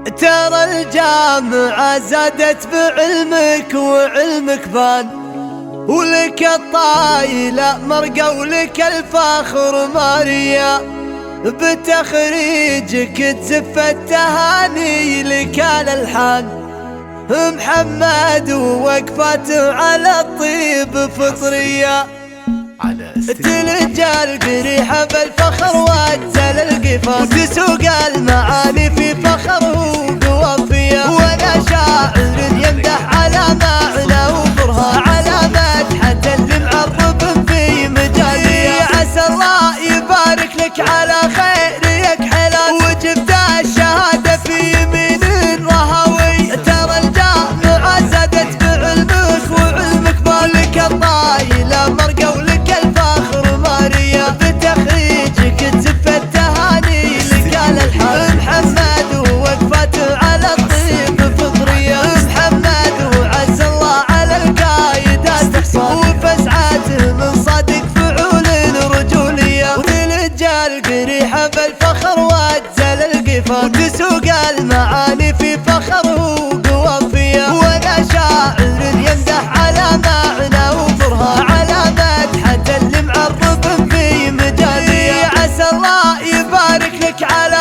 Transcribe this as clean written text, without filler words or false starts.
ترى الجامعة زادت بعلمك وعلمك بان، ولك الطايلة مرقى ولك الفخر ماريا، بتخريجك تزف التهاني لك الألحان محمد ووقفاته على الطيب فطرية، تلجى القريحة بالفخر واتزل القفا، وتسوق المعاني في فخره بوفية، وانا شاعر يمدح على معنى وبرهان على مدحة اللي معرب في مجالية، عسى الله يبارك لك على خير يكحلان، وجبت الشهادة في يمين رهوي، ترى الجامعة زادت بعلمك وعلمك بالك الطايلة مرقى ولك الفخر ماريا، بتخريجك تزف التهاني لك الألحان محمد ووقفاته على الطيب فطرية، محمد وعز الله على القايدات تحصل، وفزعاته من صادق فعول رجولية، وتلجى القريحة بالفخر واتزل القفا، وتسوق المعاني في فخره بوفية، وانا شاعر يمدح على معنى وبرهان على مدحة اللي معرب في مجالية، عسى الله يبارك لك على